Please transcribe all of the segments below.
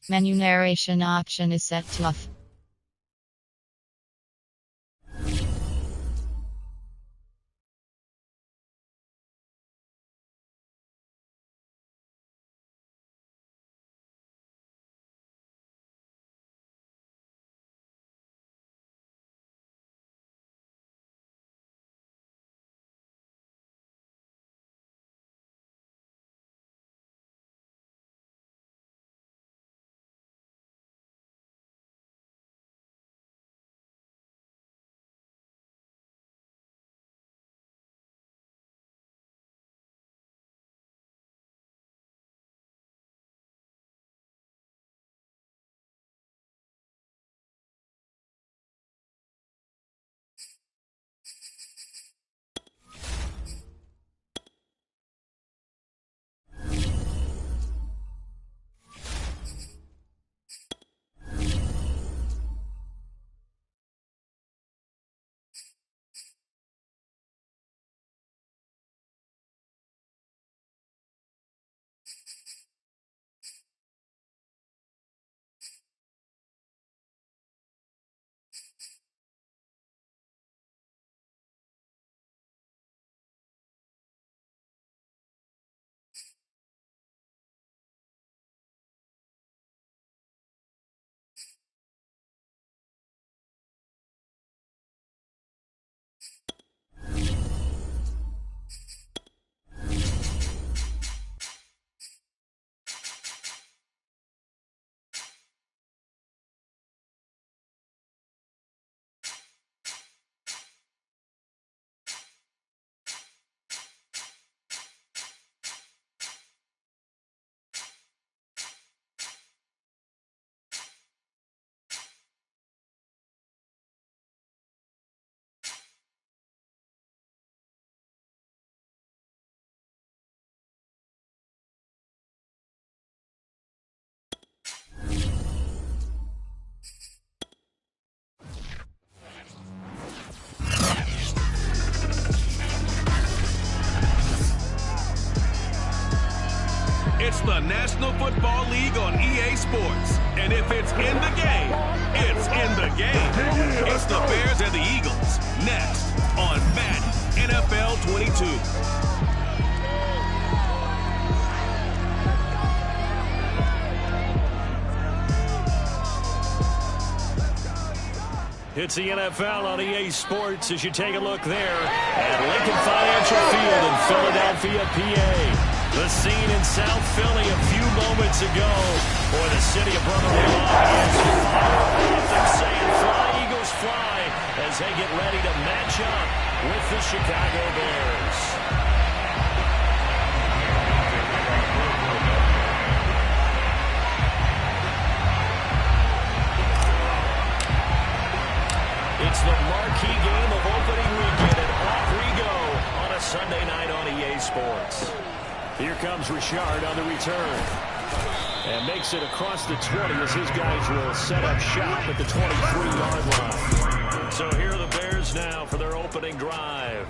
Menu narration option is set to off. It's the National Football League on EA Sports. And if it's in the game, it's in the game. It's the Bears and the Eagles. Next on Madden NFL 22. It's the NFL on EA Sports as you take a look there at Lincoln Financial Field in Philadelphia, PA. The scene in South Philly a few moments ago, where the city of brotherly love is fired up and saying, "Fly, Eagles, fly," as they get ready to match up with the Chicago Bears. It's the marquee game of opening weekend, and off we go on a Sunday night on EA Sports. Here comes Richard on the return. And makes it across the 20 as his guys will set up shop at the 23-yard line. So here are the Bears now for their opening drive.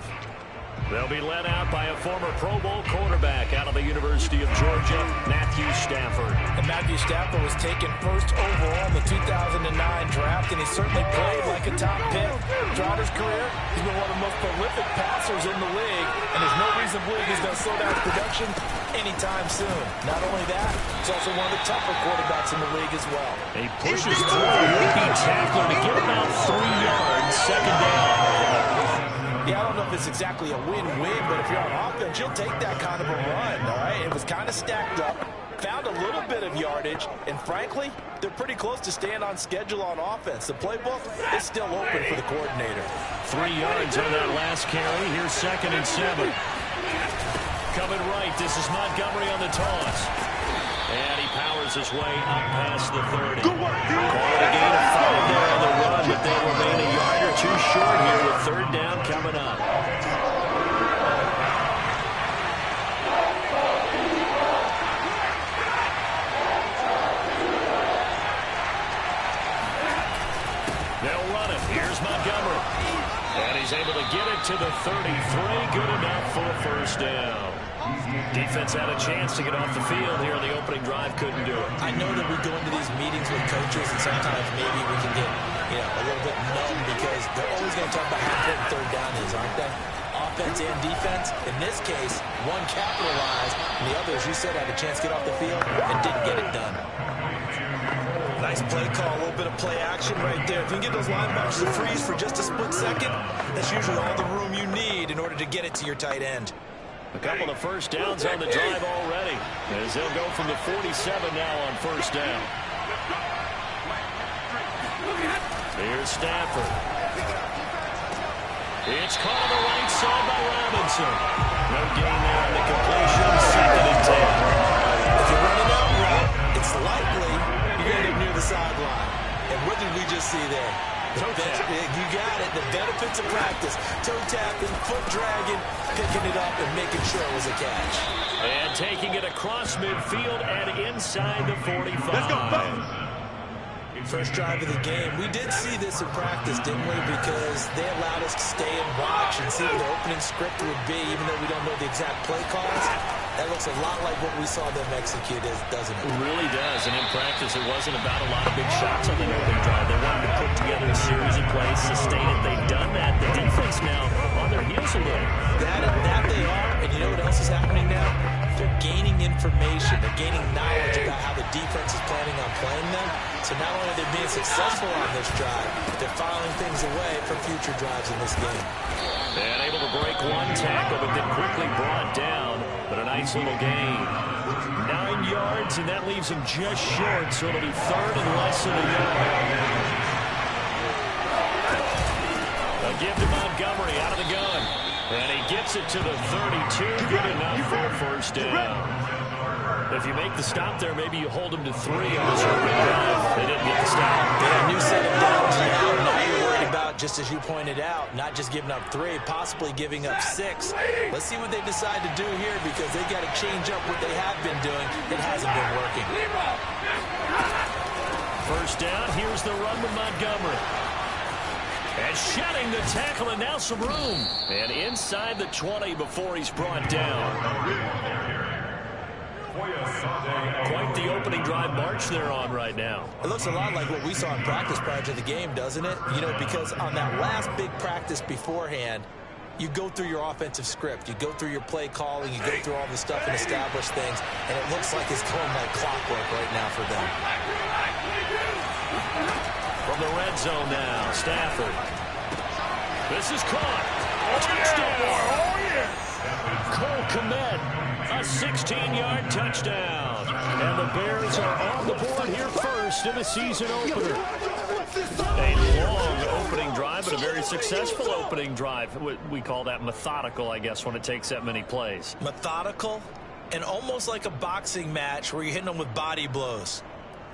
They'll be led out by a former Pro Bowl quarterback out of the University of Georgia, Matthew Stafford. And Matthew Stafford was taken first overall in the 2009 draft, and he certainly played like a top pick. Throughout his career, he's been one of the most prolific passers in the league, and there's no reason to believe he's going to slow down his production anytime soon. Not only that, he's also one of the tougher quarterbacks in the league as well. He pushes through a rookie tackler to get about 3 yards, second down. Yeah, I don't know if it's exactly a win-win, but if you're on offense, you'll take that kind of a run, all right? It was kind of stacked up, found a little bit of yardage, and frankly, they're pretty close to staying on schedule on offense. The playbook is still open for the coordinator. 3 yards on that last carry. Here's 2nd and 7. Coming right, this is Montgomery on the toss. And he powers his way up past the 30. Call it a gain of 5 there on the run, but they remain a yard or two short here with 3rd down coming up. They'll run it. Here's Montgomery. And he's able to get it to the 33. Good enough for a 1st down. Defense had a chance to get off the field here on the opening drive, couldn't do it. I know that we go into these meetings with coaches, and sometimes maybe we can get, a little bit numb because they're always going to talk about how important third down is, aren't they? Offense and defense. In this case, one capitalized, and the other, as you said, had a chance to get off the field and didn't get it done. Nice play call, a little bit of play action right there. If you can get those linebackers to freeze for just a split second, that's usually all the room you need in order to get it to your tight end. A couple of first downs on the drive already, as they'll go from the 47 now on first down. Here's Stafford. It's caught on the right side by Robinson. No gain there on the completion. 2nd and 10. If you're running out route, it's likely you're going to get near the sideline. And what did we just see there? You got it. The benefits of practice. Toe tapping, foot dragging, picking it up, and making sure it was a catch. And taking it across midfield and inside the 45. Let's go, First drive of the game. We did see this in practice, didn't we? Because they allowed us to stay and watch and see what the opening script would be, even though we don't know the exact play calls. That looks a lot like what we saw them execute, doesn't it? It really does. And in practice, it wasn't about a lot of big shots on the opening drive. They wanted to put together a series of plays, sustain it. They've done that. The defense now on their heels a little. That they are. And you know what else is happening now? They're gaining information. They're gaining knowledge about how the defense is planning on playing them. So not only are they being successful on this drive, they're filing things away for future drives in this game. And able to break one tackle, but then quickly brought down. But a nice little gain. 9 yards, and that leaves him just short. So it'll be 3rd and less than a yard. They'll give to Montgomery out of the gun. And he gets it to the 32. Good enough for a first down. If you make the stop there, maybe you hold them to 3 on this opening drive. They didn't get the stop. Yeah, new set of downs now. Now you're worried about, just as you pointed out, not just giving up 3, possibly giving up 6. Let's see what they decide to do here, because they got to change up what they have been doing. It hasn't been working. First down. Here's the run with Montgomery. And shedding the tackle, and now some room. And inside the 20 before he's brought down. Quite the opening drive march they're on right now. It looks a lot like what we saw in practice prior to the game, doesn't it? Because on that last big practice beforehand, you go through your offensive script. You go through your play calling. You go through all the stuff and establish things. And it looks like it's going like clockwork right now for them. From the red zone now, Stafford. This is caught. Touchdown. Cole Kmet. A 16-yard touchdown. And the Bears are on the board here first in the season opener. A long opening drive, but a very successful opening drive. We call that methodical, I guess, when it takes that many plays. Methodical and almost like a boxing match where you're hitting them with body blows.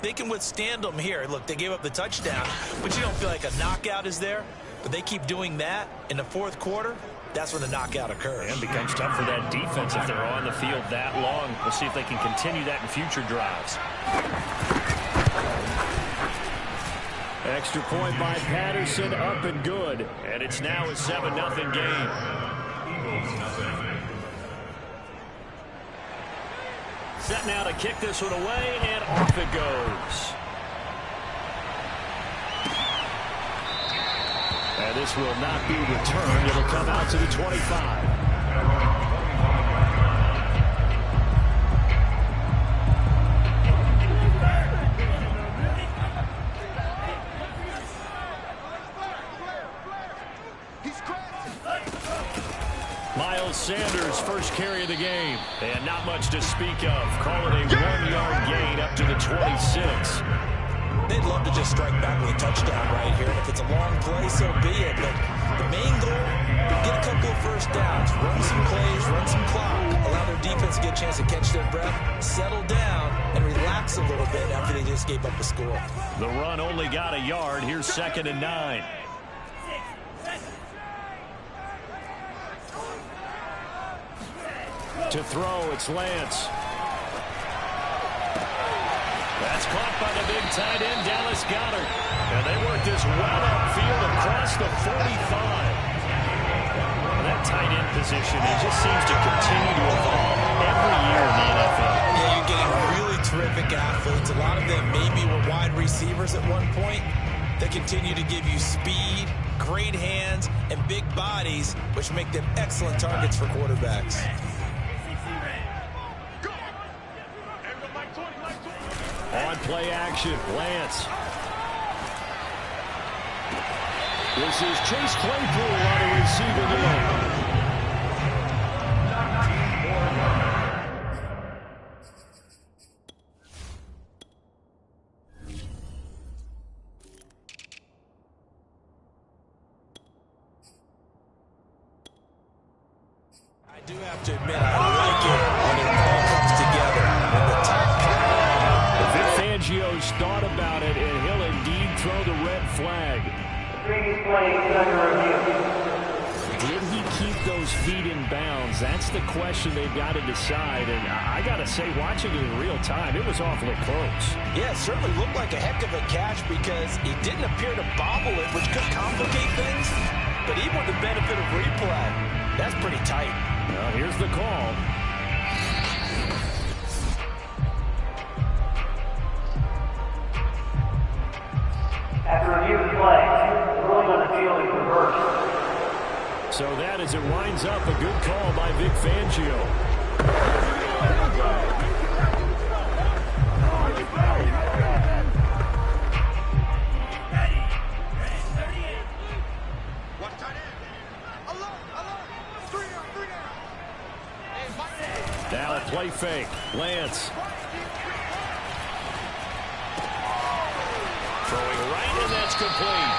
They can withstand them here. Look, they gave up the touchdown, but you don't feel like a knockout is there. But they keep doing that in the 4th quarter. That's when the knockout occurs. And it becomes tough for that defense if they're on the field that long. We'll see if they can continue that in future drives. Extra point by Patterson, up and good. And it's now a 7-0 game. Set now to kick this one away, and off it goes. And this will not be returned. It'll come out to the 25. Miles Sanders, first carry of the game. And not much to speak of. Call it a 1-yard gain up to the 26. They'd love to just strike back with a touchdown right here. And if it's a long play, so be it. But the main goal, get a couple of first downs, run some plays, run some clock, allow their defense to get a chance to catch their breath, settle down, and relax a little bit after they just gave up a score. The run only got a yard. Here's 2nd and 9. To throw, it's Lance. That's caught by the big tight end, Dallas Goedert. And they work this well upfield across the 45. That tight end position, it just seems to continue to evolve. every year in the NFL. Yeah, you're getting really terrific athletes. A lot of them maybe were wide receivers at one point. They continue to give you speed, great hands, and big bodies, which make them excellent targets for quarterbacks. On play action, Lance. This is Chase Claypool on a receiving end. I do have to admit, I like it when it all comes together. When the top Vic Fangio's thought about it, and he'll indeed throw the red flag. Did he keep those feet in bounds? That's the question they've got to decide. And I got to say, watching it in real time, it was awfully close. Yeah, it certainly looked like a heck of a catch because he didn't appear to bobble it, which could complicate things. But even with the benefit of replay, that's pretty tight. Well, here's the call. After review of the play, the ruling on the field is reversed. So that as it winds up, a good call by Vic Fangio. Now a play fake. Lance. Throwing right, and that's complete.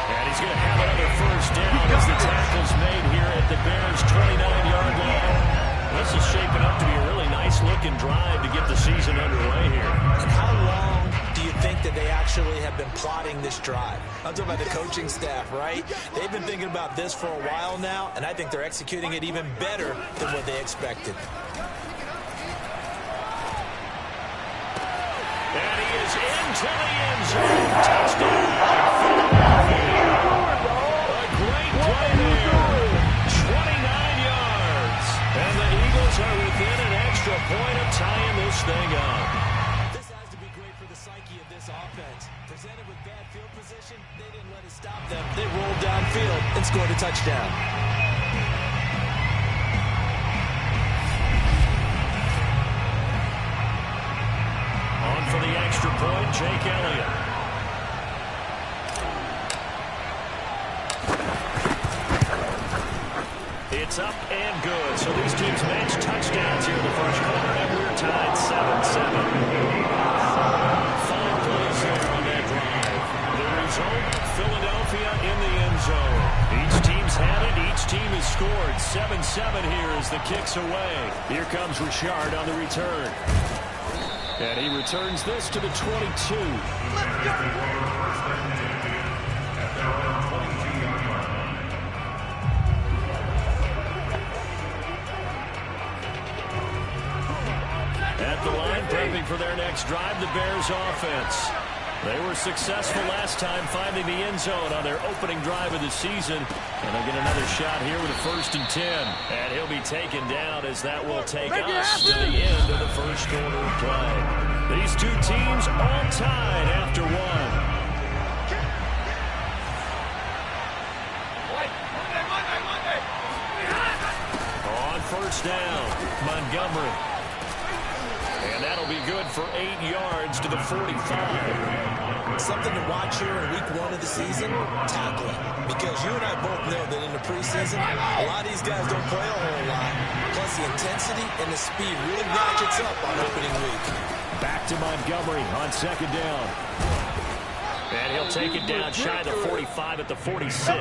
And he's going to have another first down as the tackle's made here at the Bears' 29-yard line. This is shaping up to be a really nice-looking drive to get the season underway here. And how long do you think that they actually have been plotting this drive? I'm talking about the coaching staff, right? They've been thinking about this for a while now, and I think they're executing it even better than what they expected. And he is into the end zone. Touchdown. A great play there. 29 yards. And the Eagles are within an extra point of tying this thing up. This has to be great for the psyche of this offense. Presented with bad field position, they didn't let it stop them. They rolled downfield and scored a touchdown. On for the extra point, Jake Elliott. It's up and good. So these teams match touchdowns here in the first quarter, and we're tied 7-7. 5 plays there on that drive. The result, Philadelphia in the end zone. Each team's had it. Each team has scored. 7-7 here as the kick's away. Here comes Richard on the return. And he returns this to the 22. At the line, prepping for their next drive, the Bears offense. They were successful last time finding the end zone on their opening drive of the season. And they'll get another shot here with a 1st and 10. And he'll be taken down as that will take us to the end of the first quarter of play. These two teams all tied after one. On first down, Montgomery. And that'll be good for 8 yards to the 45. Something to watch here in week 1 of the season, tackling. Because you and I both know that in the preseason, a lot of these guys don't play a whole lot. Plus the intensity and the speed really ratchets up on opening week. Back to Montgomery on 2nd down. And he'll take it down shy of the 45 at the 46.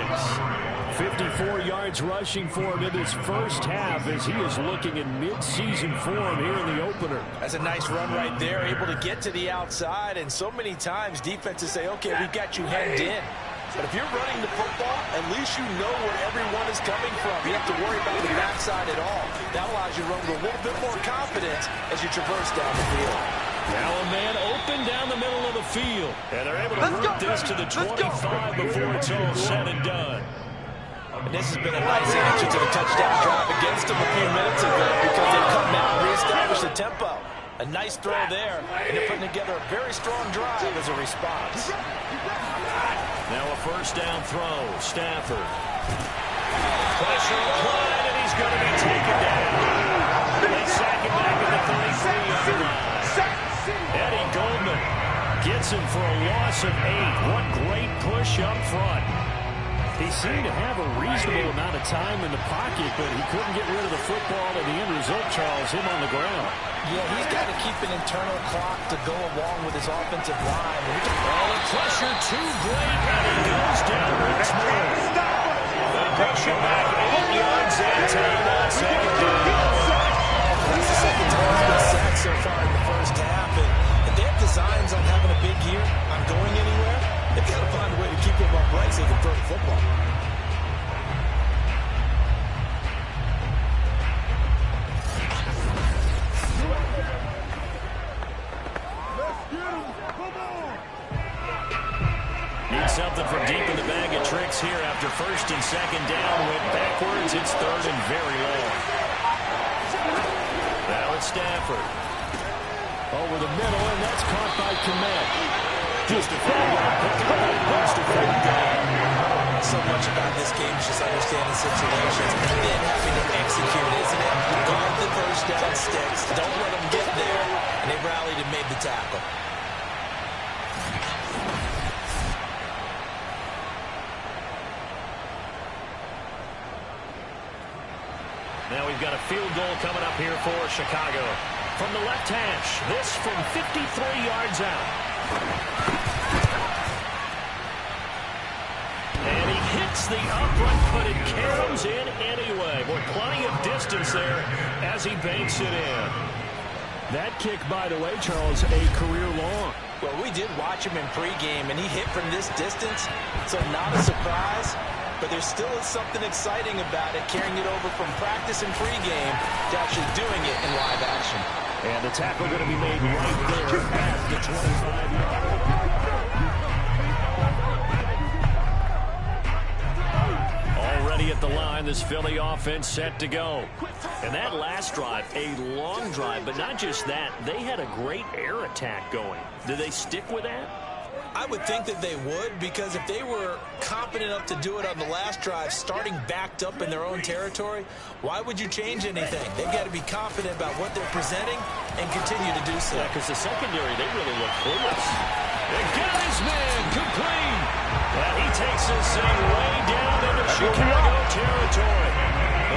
54 yards rushing for him in this first half as he is looking in mid-season form here in the opener. That's a nice run right there, able to get to the outside. And so many times defenses say, okay, we've got you hemmed in. But if you're running the football, at least you know where everyone is coming from. You have to worry about the backside at all. That allows you to run with a little bit more confidence as you traverse down the field. Now a man open down the middle of the field. And they're able to root this to the 25 before it's all said and done. And this has been a nice answer to the touchdown drive against them a few minutes ago because they've come out and reestablished the tempo. A nice throw there, and they're putting together a very strong drive as a response. Now a first down throw. Stafford. Pressure applied, and he's going to be taken down. They sack him back at the 33-yard line. Eddie Goldman gets him for a loss of 8. What great push up front. He seemed to have a reasonable amount of time in the pocket, but he couldn't get rid of the football, and the end result, Charles, him on the ground. Yeah, he's got to keep an internal clock to go along with his offensive line. All the pressure too great, and he goes down once more. They push him back 8 yards and take him on second down. That's the second time he's been sacked so far in the first half, and if they have designs on having a big year, on going anywhere, they've got to find a way to keep him upright so he can throw the football. Need something from deep in the bag of tricks here after first and second down. Went backwards. It's third and very long. Now it's Stafford. Over the middle, and that's caught by Komet. Just a 5-yard pickup and goes to third down. So much about this game is just understanding situations and then having to execute, isn't it? Guard the first down sticks. Don't let them get there. And they rallied and made the tackle. Now we've got a field goal coming up here for Chicago. From the left hash, this from 53 yards out. And he hits the upright, but it comes in anyway. Boy, plenty of distance there as he banks it in. That kick, by the way, Charles, a career long. Well, we did watch him in pregame, and he hit from this distance, so not a surprise. But there still is something exciting about it, carrying it over from practice and pregame to actually doing it in live action. And the tackle going to be made right there at the 25-yard line. Already at the line, this Philly offense set to go. And that last drive, a long drive, but not just that, they had a great air attack going. Do they stick with that? I would think that they would, because if they were confident enough to do it on the last drive, starting backed up in their own territory, why would you change anything? They've got to be confident about what they're presenting and continue to do so. Yeah, because the secondary, they really look clueless. They got his man complete. And he takes this thing way down into Chicago territory.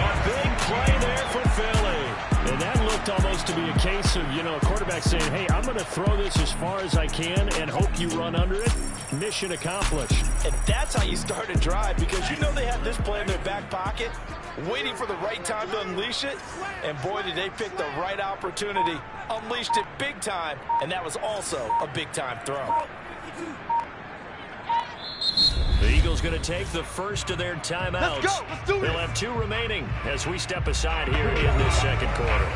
A big play there for Philly. And that looked almost to be a case of, you know, a quarterback saying, hey, I'm going to throw this as far as I can and hope you run under it. Mission accomplished. And that's how you start a drive, because you know they have this play in their back pocket, waiting for the right time to unleash it. And boy, did they pick the right opportunity. Unleashed it big time, and that was also a big-time throw. The Eagles going to take the first of their timeouts. Let's go. Let's do it. They'll have 2 remaining as we step aside here in this second quarter.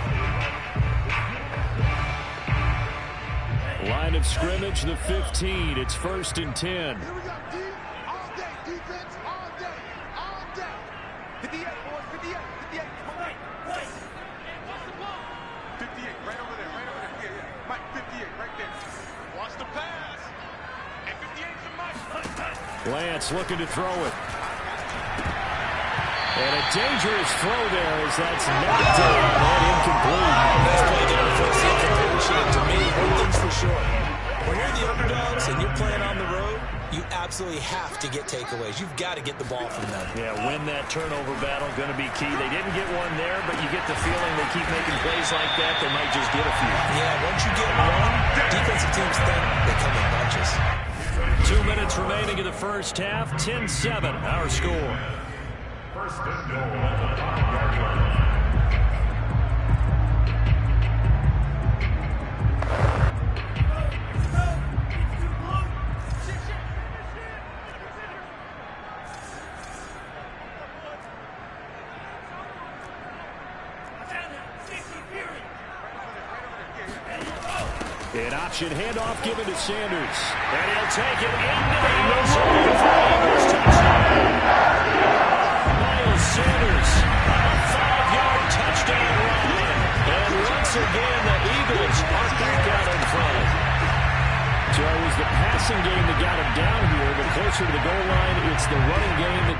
Line of scrimmage, the 15. It's 1st and 10. Here we go, D. All day. Defense all day. All day. 58, boys. 58. 58. Mike. Wait. Watch the ball. 58. Right over there. Right over there. Yeah, yeah. Mike, 58. Right there. Watch the pass. And 58 to Mike. Lance looking to throw it. And a dangerous throw there as that's knocked down and incomplete. Nice play there for a safe completion. And to me, one thing's for sure. When you're the underdogs and you're playing on the road, you absolutely have to get takeaways. You've got to get the ball from them. Yeah, win that turnover battle, going to be key. They didn't get one there, but you get the feeling they keep making plays like that, they might just get a few. Yeah, once you get one, defensive teams think they come in bunches. 2 minutes remaining in the first half. 10-7, our score. First and goal at the 5-yard line. An option handoff given to Sanders. And he'll take it into the end zone for Eagles touchdown.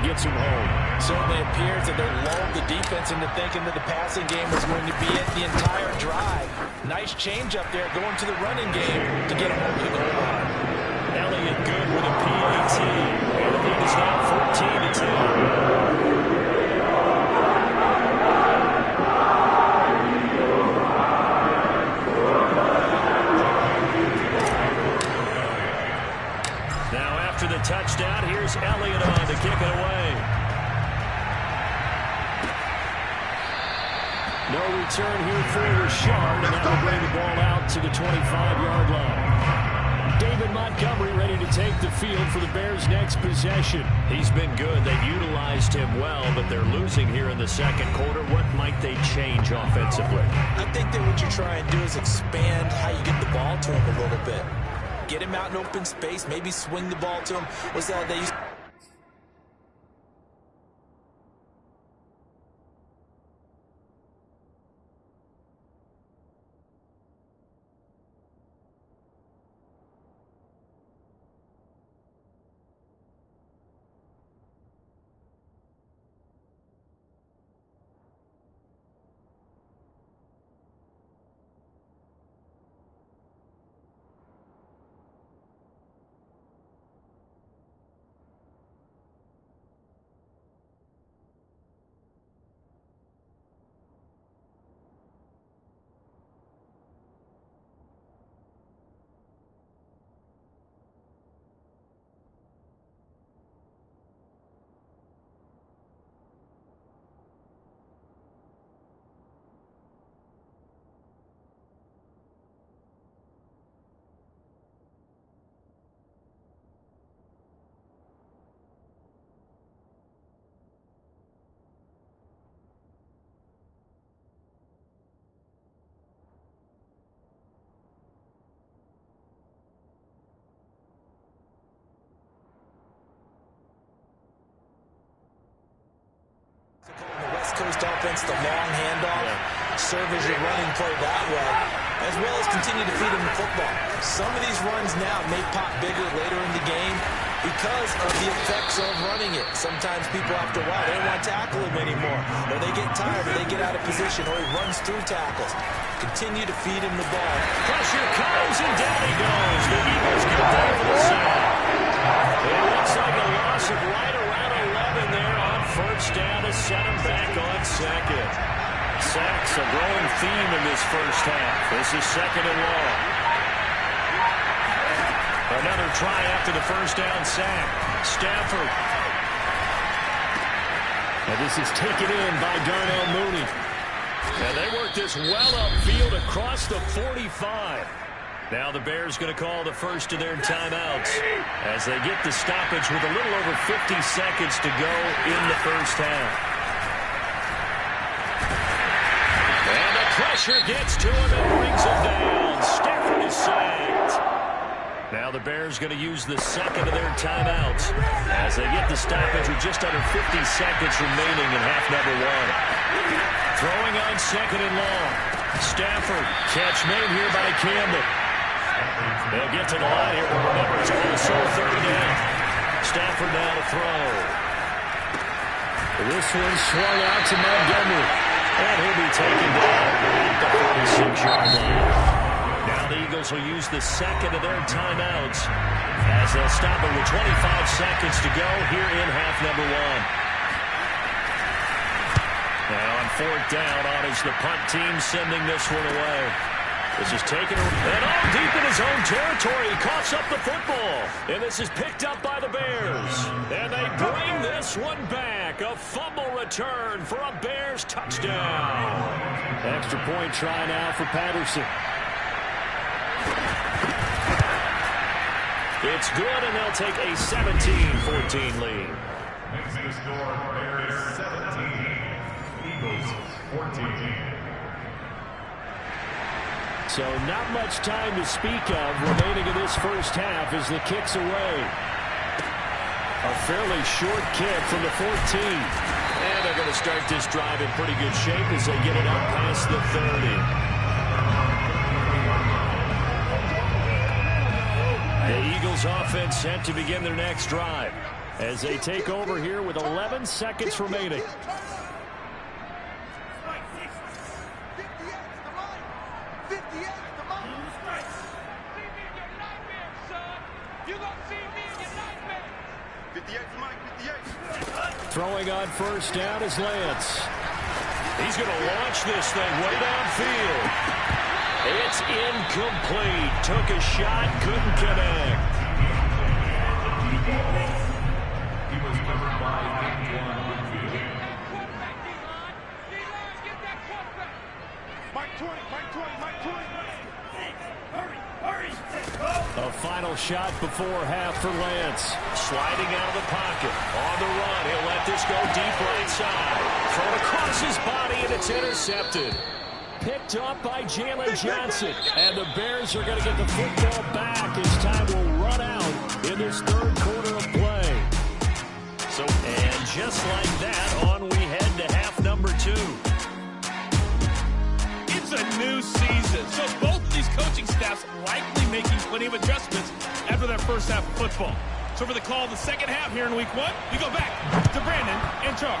gets him home. Certainly appears that they lulled the defense into thinking that the passing game was going to be it the entire drive. Nice change up there going to the running game to get him over the goal line. Elliott good with a PAT. And the lead is now 14-10. After the touchdown, here's Elliott on to kick it away. No return here for Richard, and that will bring the ball out to the 25-yard line. David Montgomery ready to take the field for the Bears' next possession. He's been good. They've utilized him well, but they're losing here in the second quarter. What might they change offensively? I think that what you try and do is expand how you get the ball to him a little bit. Get him out in open space, maybe swing the ball to him. What's that they used to the West Coast offense, the long handoff, serve as your running play that way, as well as continue to feed him the football. Some of these runs now may pop bigger later in the game because of the effects of running it. Sometimes people after a while, they don't want to tackle him anymore, or they get tired, or they get out of position, or he runs through tackles. Continue to feed him the ball. Pressure comes, and down he goes. The Eagles get there for the sack. It looks like a loss of right around 11 there on first down to set him back on second. Sacks a growing theme in this first half. This is second and long. Another try after the first down sack. Stafford. And this is taken in by Darnell Mooney. And they work this well upfield across the 45. Now the Bears going to call the first of their timeouts as they get the stoppage with a little over 50 seconds to go in the first half. And the pressure gets to him and brings him down. Stafford is sacked. Now the Bears going to use the second of their timeouts as they get the stoppage with just under 50 seconds remaining in half number one. Throwing on second and long. Stafford, catch made here by Campbell. They'll get to the line here, but remember, it's also third down. Stafford now to throw. This one swung out to Montgomery. And he'll be taken down at the 46-yard line. Now the Eagles will use the second of their timeouts as they'll stop it with 25 seconds to go here in half number one. Now on fourth down, on is the punt team sending this one away. This is taken and all deep in his own territory. He coughs up the football. And this is picked up by the Bears. And they bring this one back. A fumble return for a Bears touchdown. Extra point try now for Patterson. It's good, and they'll take a 17-14 lead. Makes the score Bears 17, Eagles 14. So not much time to speak of remaining in this first half as the kick's away. A fairly short kick from the 14. And they're going to start this drive in pretty good shape as they get it up past the 30. The Eagles offense set to begin their next drive. as they take over here with 11 seconds remaining. Throwing on first down is Lance. He's going to launch this thing way downfield. It's incomplete. Took a shot, couldn't connect. He was covered by Mike 20, Mike 20, Mike 20. A final shot before half for Lance. Sliding out of the pocket. On the run. He'll let this go deep right side. Thrown across his body, and it's intercepted. Picked up by Jalen Johnson. And the Bears are going to get the football back as time will run out in this third quarter of play. And just like that, on we head to half number 2. It's a new season, so both of these coaching staffs likely making plenty of adjustments after their first half of football. So for the call of the second half here in week 1, we go back to Brandon and Charles.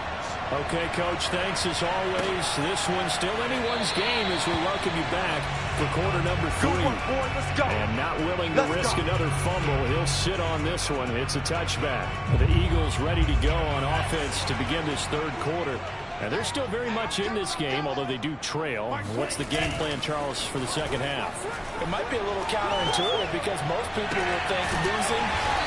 Okay, Coach, thanks as always. This one's still anyone's game as we welcome you back for quarter number 3. And not willing to risk another fumble, he'll sit on this one. It's a touchback. The Eagles ready to go on offense to begin this third quarter. And they're still very much in this game, although they do trail. What's the game plan, Charles, for the second half? It might be a little counterintuitive because most people will think losing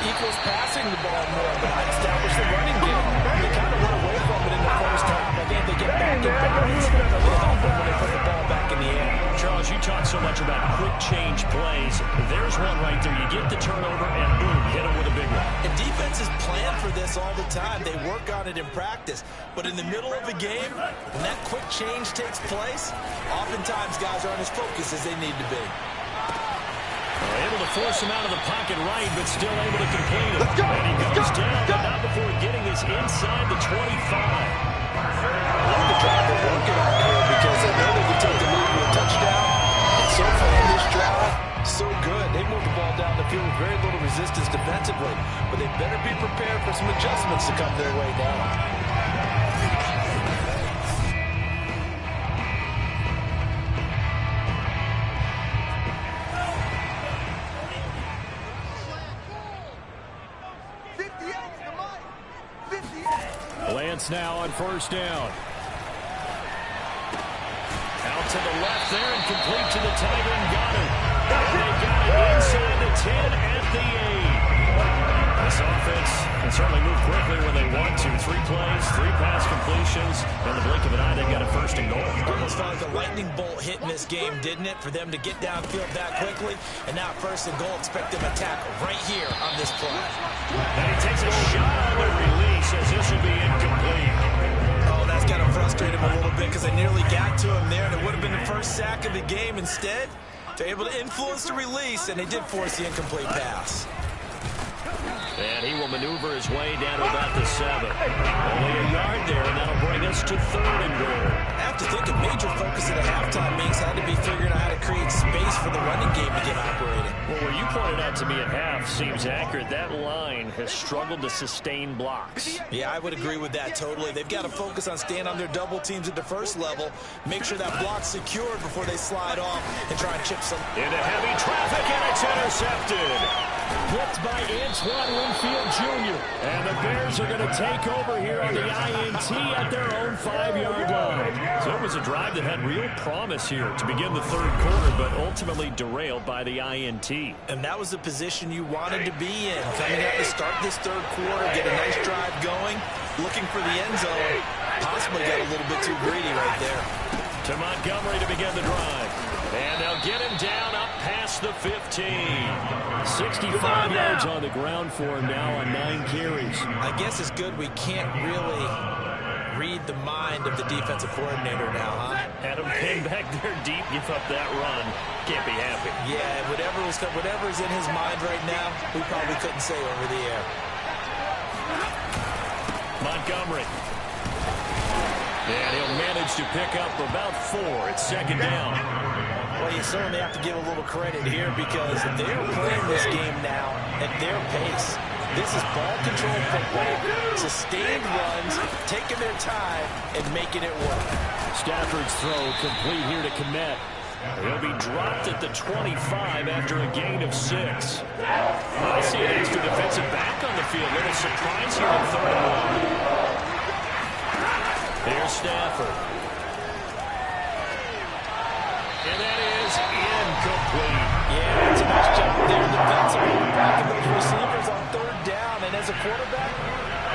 equals passing the ball more, but I established the running game. They kind of went away from it in the first half. I think they get back in balance. It'll help them when they put the ball back in the air. Charles, you talk so much about quick change plays. There's one right there. You get the turnover, and boom, hit them with a big one. And defenses plan for this all the time. They work on it in practice. But in the middle of a game, when that quick change takes place, oftentimes guys aren't as focused as they need to be. Able to force him out of the pocket right, but still able to complete it. And he goes down, but not before getting this inside the 25. Love the drive they're working on here because they know they can take the lead with a touchdown. And so far in this drive, so good. They moved the ball down the field with very little resistance defensively. But they better be prepared for some adjustments to come their way down. Lance now on first down. Out to the left there and complete to the tight end. Got it. And they got it inside the 10 at the 8. This offense can certainly move quickly when they want to. 3 plays, 3 pass completions. In the blink of an eye, they got a first and goal. Almost felt like a lightning bolt hit in this game, didn't it? For them to get downfield that quickly. And now first and goal, expect them to tackle right here on this play. And he takes a shot on the release as this will be incomplete. Oh, that's got to frustrate him a little bit because they nearly got to him there, and it would have been the first sack of the game. Instead, they're able to influence the release, and they did force the incomplete pass. And he will maneuver his way down to about the 7. Only a yard there, and that'll bring us to third and goal. I have to think a major focus at the halftime means had to be figuring out how to create space for the running game to get operating. Well, what you pointed out to me at half seems accurate. That line has struggled to sustain blocks. Yeah, I would agree with that totally. They've got to focus on staying on their double teams at the first level, make sure that block's secured before they slide off and try and chip some. Into heavy traffic, and it's intercepted. Blitzed by Antoine Winfield Jr. And the Bears are going to take over here on the INT at their own 5-yard line. So it was a drive that had real promise here to begin the third quarter, but ultimately derailed by the INT. And that was the position you wanted to be in. Coming out to start this third quarter, get a nice drive going, looking for the end zone. Possibly got a little bit too greedy right there. To Montgomery to begin the drive. And they'll get him down up past the 15. 65 yards on the ground for him now on 9 carries. I guess it's good we can't really read the mind of the defensive coordinator now, huh? Had him pinned back there deep, give up that run. Can't be happy. Yeah, whatever's in his mind right now, we probably couldn't say over the air. Montgomery. And he'll manage to pick up about 4. It's second down. Well, you certainly have to give a little credit here because they're playing this game now at their pace. This is ball control football, sustained runs, taking their time, and making it work. Stafford's throw complete here to Kmet. He'll be dropped at the 25 after a gain of 6. I see an extra defensive back on the field. Little surprise here on 3rd and 1. Here's Stafford. And that is incomplete. Yeah, it's a nice job there defensively, blocking those receivers on 3rd down. And as a quarterback,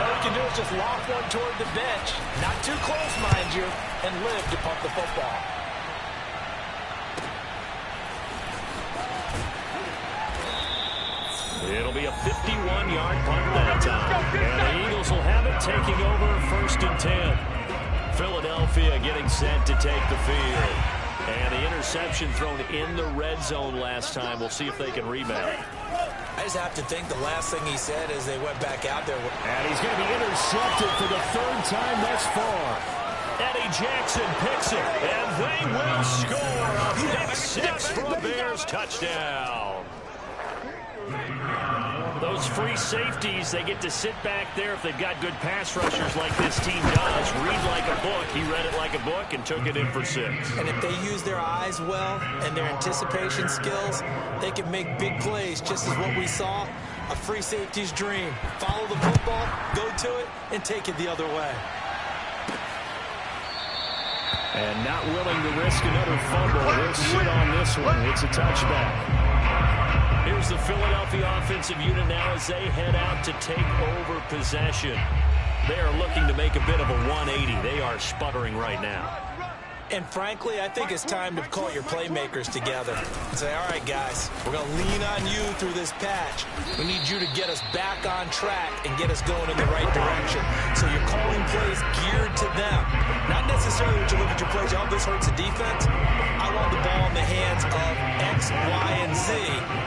all you can do is just loft one toward the bench. Not too close, mind you, and live to pump the football. It'll be a 51-yard punt that time. And the Eagles will have it, taking over 1st and 10. Philadelphia getting set to take the field. And the interception thrown in the red zone last time. We'll see if they can rebound. I just have to think the last thing he said as they went back out there. And he's going to be intercepted for the 3rd time thus far. Eddie Jackson picks it, and they will score a pick 6 for a Bears touchdown. Those free safeties, they get to sit back there if they've got good pass rushers like this team does. Read like a book. He read it like a book and took it in for 6. And if they use their eyes well and their anticipation skills, they can make big plays, just as what we saw. A free safety's dream. Follow the football, go to it, and take it the other way. And not willing to risk another fumble. He'll sit on this one. It's a touchback. Here's the Philadelphia offensive unit now as they head out to take over possession. They are looking to make a bit of a 180. They are sputtering right now. And frankly, I think it's time to call your playmakers together and say, all right, guys, we're going to lean on you through this patch. We need you to get us back on track and get us going in the right direction. So you're calling plays geared to them. Not necessarily that you look at your plays, oh, this hurts the defense. I want the ball in the hands of X, Y, and Z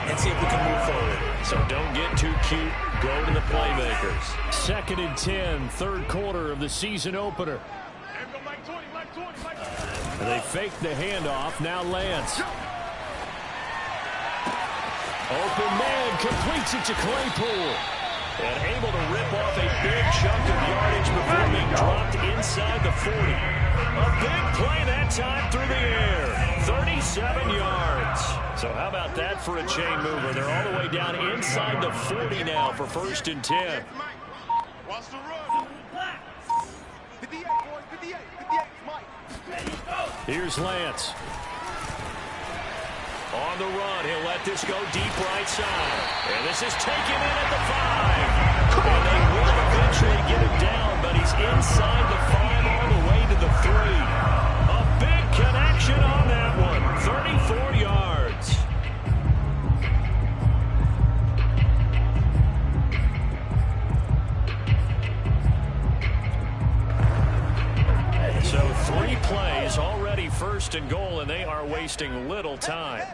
and see if we can move forward. So don't get too cute. Go to the playmakers. 2nd and 10, 3rd quarter of the season opener. They fake the handoff. Now Lance. Open man completes it to Claypool. And able to rip off a big chunk of yardage before being dropped inside the 40. A big play that time through the air. 37 yards. So how about that for a chain mover? They're all the way down inside the 40 now for 1st and 10. Watch the run. 58, boys, 58, 58, Mike. Here's Lance. On the run, he'll let this go deep right side. And this is taken in at the 5. And they will eventually get him down, but he's inside the 5 all the way to the 3. A big connection on that one. 34 yards. So 3 plays, already 1st and goal, and they are wasting little time.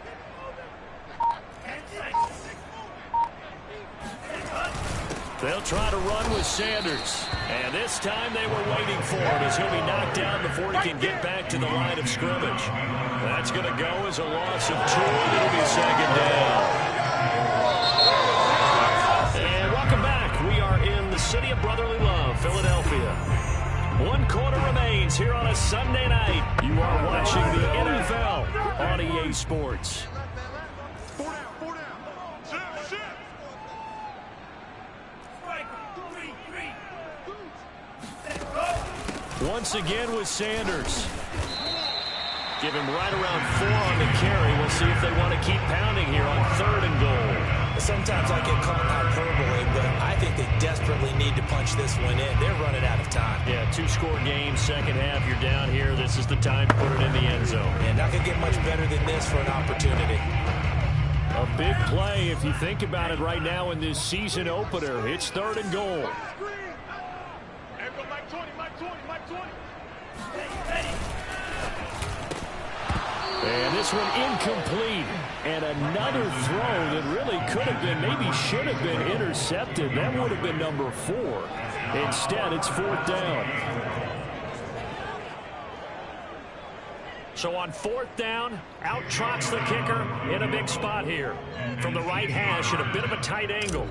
They'll try to run with Sanders. And this time they were waiting for him as he'll be knocked down before he can get back to the line of scrimmage. That's going to go as a loss of 2, and it'll be 2nd down. And welcome back. We are in the city of brotherly love, Philadelphia. 1 quarter remains here on a Sunday night. You are watching the NFL on EA Sports. 4 down, 4 down. Shift. Once again with Sanders. Give him right around 4 on the carry. We'll see if they want to keep pounding here on 3rd and goal. Sometimes I get caught in hyperbole, but I think they desperately need to punch this one in. They're running out of time. Yeah, 2-score game, 2nd half. You're down here. This is the time to put it in the end zone. And not going to get much better than this for an opportunity. A big play if you think about it right now in this season opener. It's 3rd and goal. And this one incomplete. And another throw that really could have been, maybe should have been intercepted. That would have been number 4. Instead, it's 4th down. So on 4th down, out trots the kicker in a big spot here. From the right hash at a bit of a tight angle.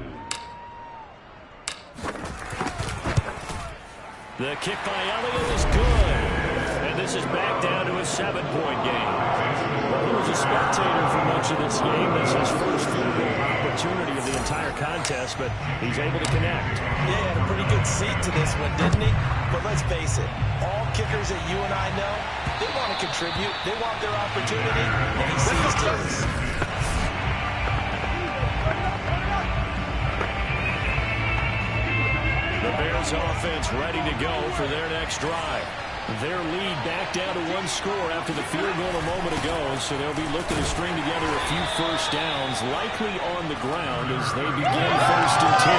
The kick by Elliott is good. And this is back down to a 7-point game. Well, he was a spectator for much of this game. This is his first field goal opportunity of the entire contest, but he's able to connect. Yeah, he had a pretty good seat to this one, didn't he? But let's face it, all kickers that you and I know, they want to contribute. They want their opportunity, and he seized his. The Bears offense ready to go for their next drive. Their lead back down to 1 score after the field goal a moment ago, so they'll be looking to string together a few first downs, likely on the ground as they begin 1st and 10.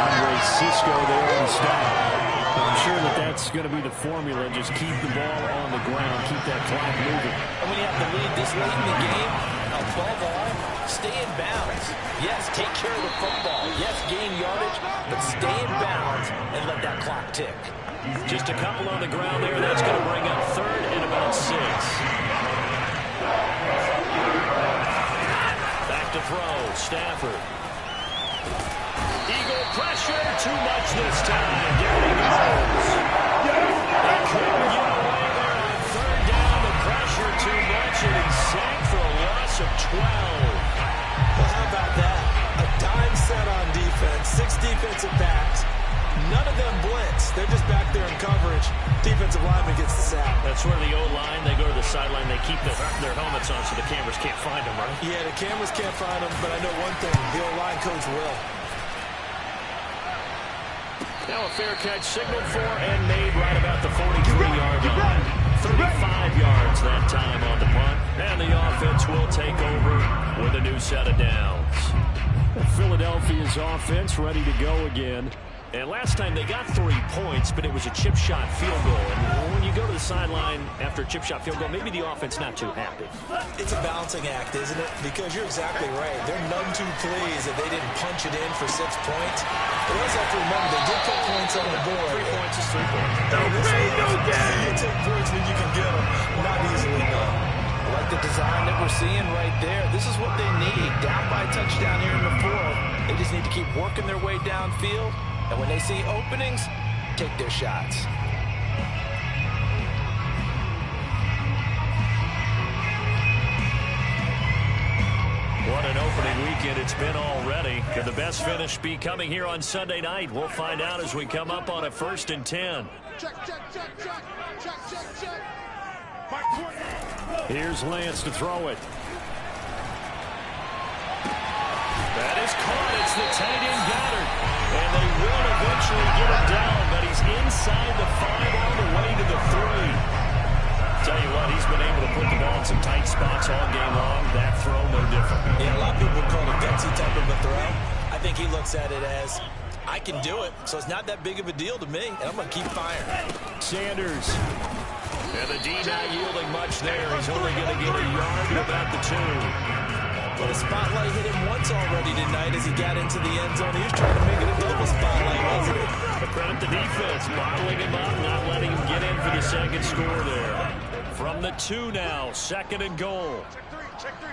Andre Cisco there on the stop. I'm sure that that's going to be the formula. Just keep the ball on the ground, keep that clock moving. And when you have the lead this late in the game, above all, stay in bounds. Yes, take care of the football. Yes, gain yardage, but stay in bounds and let that clock tick. Just a couple on the ground there. That's going to bring up 3rd and about 6. Back to throw. Stafford. Eagle pressure. Too much this time. Down he goes. They couldn't get away there on 3rd down. The pressure too much, and he's sacked for a loss of 12. Well, how about that? A dime set on defense. 6 defensive backs. None of them blitz. They're just back there in coverage. Defensive lineman gets the sack. That's where the O-line, they go to the sideline, they keep their helmets on so the cameras can't find them, right? Yeah, the cameras can't find them, but I know one thing. The O-line coach will. Now a fair catch signaled for and made right about the 43-yard line. 35 yards that time on the punt. And the offense will take over with a new set of downs. Philadelphia's offense ready to go again. And last time they got 3 points, but it was a chip shot field goal. And when you go to the sideline after a chip shot field goal, maybe the offense not too happy. It's a balancing act, isn't it? Because you're exactly right. They're none too pleased that they didn't punch it in for 6 points. But you also have to remember, they did put points on the board. 3 points is 3 points. You take points when you can get them. Not easily, no. I like the design that we're seeing right there. This is what they need. Down by a touchdown here in the 4th. They just need to keep working their way downfield. And when they see openings, take their shots. What an opening weekend it's been already. Could the best finish be coming here on Sunday night? We'll find out as we come up on a 1st and 10. Here's Lance to throw it. That is caught. It's the tight end Goddard. And they will eventually get it down, but he's inside the 5 all the way to the 3. Tell you what, he's been able to put the ball in some tight spots all game long. That throw, no different. Yeah, a lot of people call it a gutsy type of a throw. I think he looks at it as, I can do it, so it's not that big of a deal to me, and I'm going to keep firing. Sanders. And the D not yielding much there. He's only going to get a yard at about the 2. But the spotlight hit him once already tonight as he got into the end zone. He was trying to make it a double spotlight, wasn't he? But credit the defense, bottling him up, not letting him get in for the 2nd score there. From the 2 now, 2nd and goal. Check three.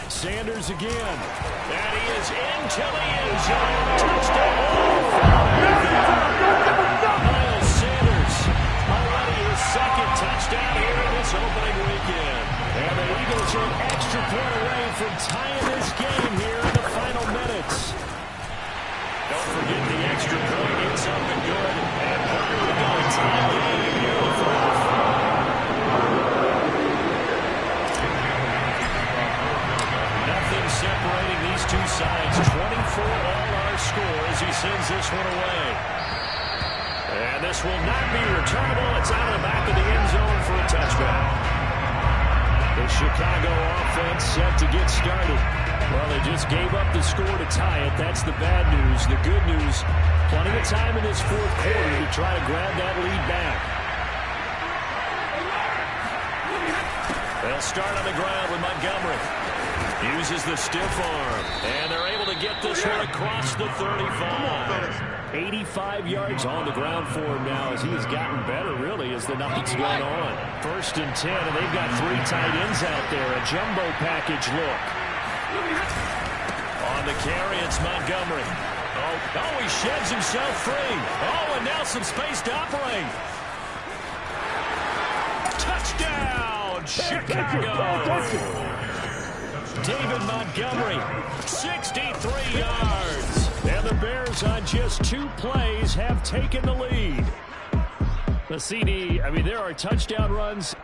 Sanders again. And he is into the end zone. Touchdown. Miles Sanders already his 2nd touchdown here in this opening weekend. And the Eagles are an extra point away from tying this game here in the final minutes. Don't forget the extra point. It's up and good. And here we go. Tie game here in the 4th. Nothing separating these two sides. 24 all our score as he sends this one away. And this will not be returnable. It's out of the back of the end zone for a touchback. The Chicago offense set to get started. Well, they just gave up the score to tie it. That's the bad news. The good news, plenty of time in this 4th quarter to try to grab that lead back. They'll start on the ground with Montgomery. Uses the stiff arm. And they're able to get this one across the 35. 85 yards on the ground for him now as he has gotten better, really, as the night's gone on. 1st and 10, and they've got 3 tight ends out there. A jumbo package look. On the carry, it's Montgomery. Oh, Oh, he sheds himself free. Oh, and now some space to operate. Touchdown, Chicago. David Montgomery, 63 yards. And the Bears on just 2 plays have taken the lead. The CD, I mean, there are touchdown runs.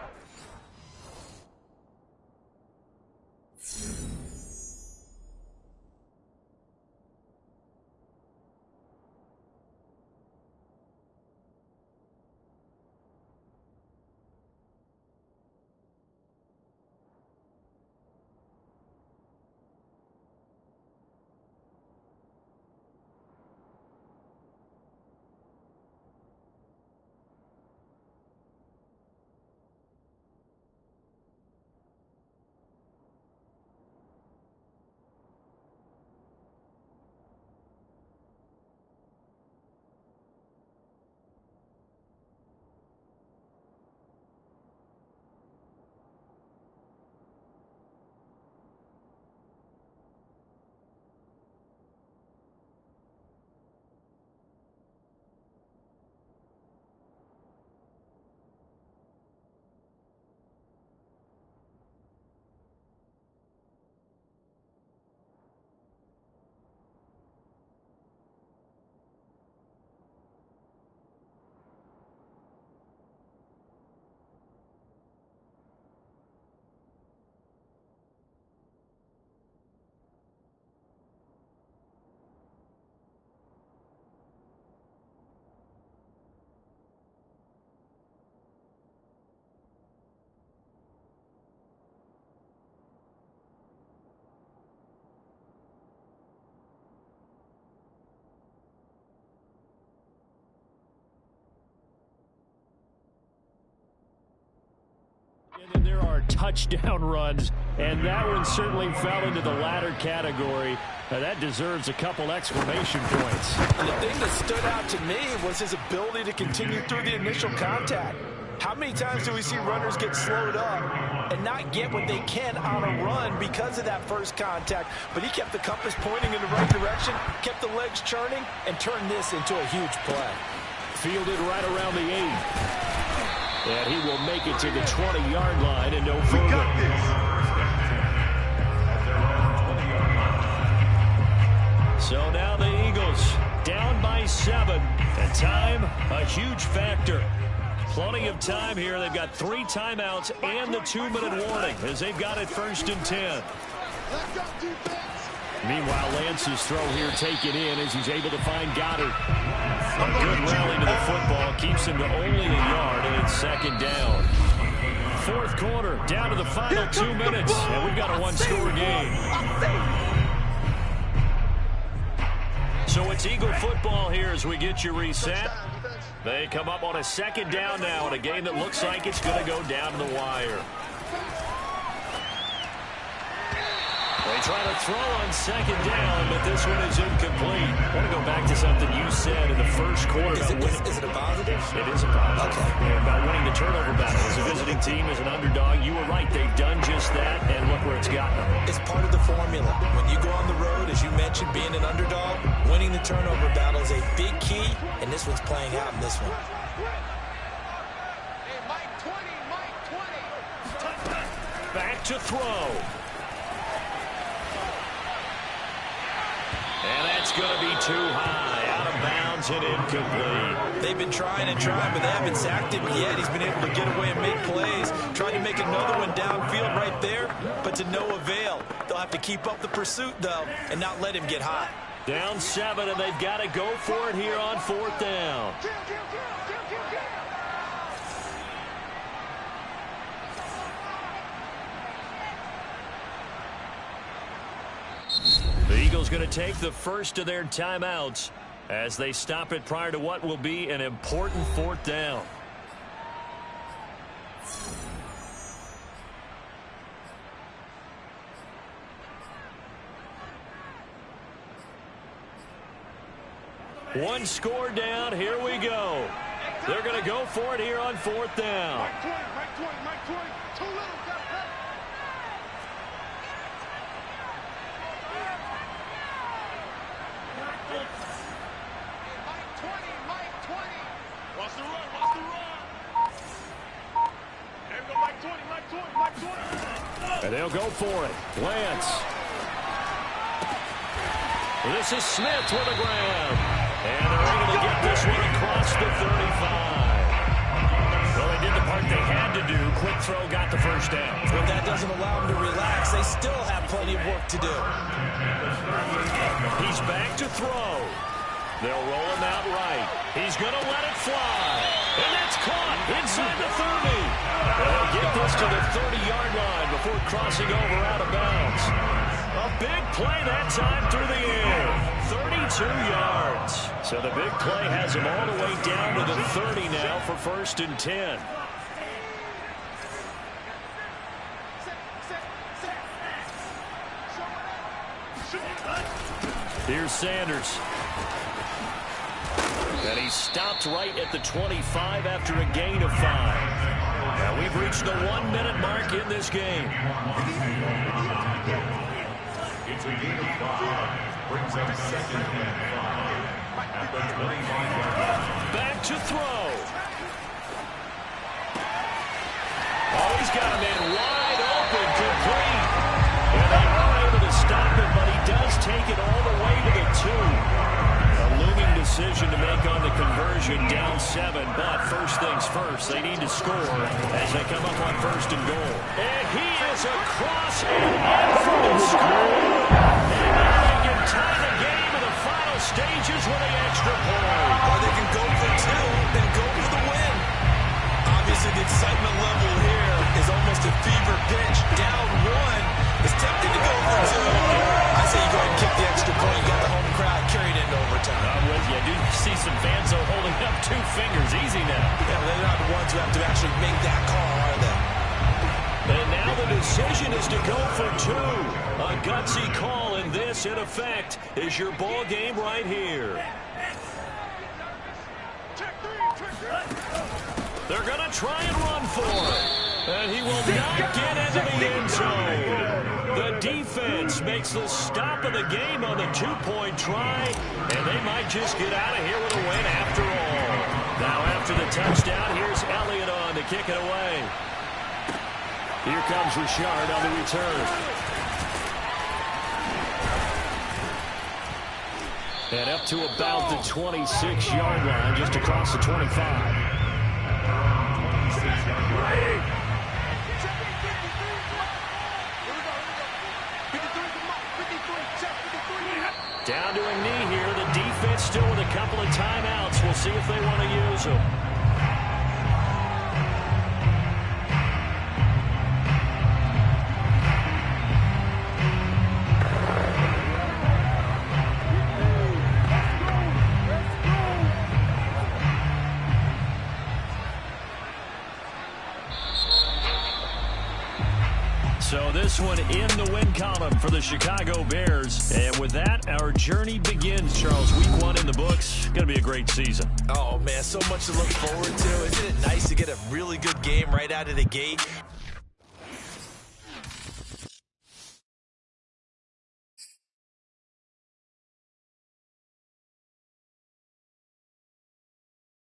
And then there are touchdown runs, and that one certainly fell into the latter category. That deserves a couple exclamation points. And the thing that stood out to me was his ability to continue through the initial contact. How many times do we see runners get slowed up and not get what they can on a run because of that first contact? But he kept the compass pointing in the right direction, kept the legs churning, and turned this into a huge play. Fielded right around the 8. And he will make it to the 20-yard line and no further. We got this. So now the Eagles down by 7. And time, a huge factor. Plenty of time here. They've got 3 timeouts and the 2-minute warning as they've got it 1st and 10. Meanwhile, Lance's throw here taken in as he's able to find Goddard. A good rally to the football keeps him to only a yard, and it's 2nd down. 4th quarter, down to the final 2 minutes, and we've got a 1-score game. So it's Eagle football here as we get you reset. They come up on a 2nd down now in a game that looks like it's going to go down to the wire. They try to throw on 2nd down, but this one is incomplete. I want to go back to something you said in the 1st quarter. Is it a positive? It is a positive. Okay. And about winning the turnover battle as a visiting team, as an underdog, you were right. They've done just that, and look where it's gotten them. It's part of the formula. When you go on the road, as you mentioned, being an underdog, winning the turnover battle is a big key, and this one's playing out in this one. Back to throw. And that's going to be too high. Out of bounds and incomplete. They've been trying and trying, but they haven't sacked him yet. He's been able to get away and make plays. Tried to make another one downfield right there, but to no avail. They'll have to keep up the pursuit, though, and not let him get hot. Down 7, and they've got to go for it here on 4th down. The Eagles going to take the first of their timeouts as they stop it prior to what will be an important 4th down. One score down. Here we go. They're going to go for it here on 4th down. And they'll go for it. Lance. This is Smith with a grab. And they're able to get this one across the 35. Well, they did the part they had to do. Quick throw got the first down. But that doesn't allow them to relax. They still have plenty of work to do. He's back to throw. They'll roll him out right. He's going to let it fly. And that's caught inside the 30. They'll get this to the 30-yard line before crossing over out of bounds. A big play that time through the air. 32 yards. So the big play has him all the way down to the 30 now for 1st and 10. Here's Sanders. And he stopped right at the 25 after a gain of 5. Now we've reached the 1-minute mark in this game. It's a gain of 5. Brings up 2nd and 5. At the 25-yard line. Back to throw. Oh, he's got a man wide open, complete. And they are able to stop him, but he does take it all the way to the 2. A looming decision to make on the conversion, down 7. But first things first, they need to score as they come up on 1st and goal. And he is across and in for the score. And they can tie the game in the final stages with the extra point. Or they can go for 2 and go for the win. Obviously, the excitement level here is almost a fever pitch. Down 1. It's tempting to go for 2. I say you go ahead and kick the extra point. You got the home crowd carried into overtime. I'm with you. I do see some fans holding up 2 fingers. Easy now. Yeah, they're not the ones who have to actually make that call, are they? And now the decision is to go for 2. A gutsy call, and this, in effect, is your ball game right here. They're going to try and run for it. And he will not get into the end zone. The defense makes the stop of the game on the 2-point try. And they might just get out of here with a win after all. Now after the touchdown, here's Elliott on to kick it away. Here comes Richard on the return. And up to about the 26-yard line, just across the 25. Down to a knee here. The defense still with a couple of timeouts. We'll see if they want to use them. So this one in the win column for the Chicago Bears. And with that, our journey begins, Charles. Week 1 in the books. Going to be a great season. Oh, man, so much to look forward to. Isn't it nice to get a really good game right out of the gate?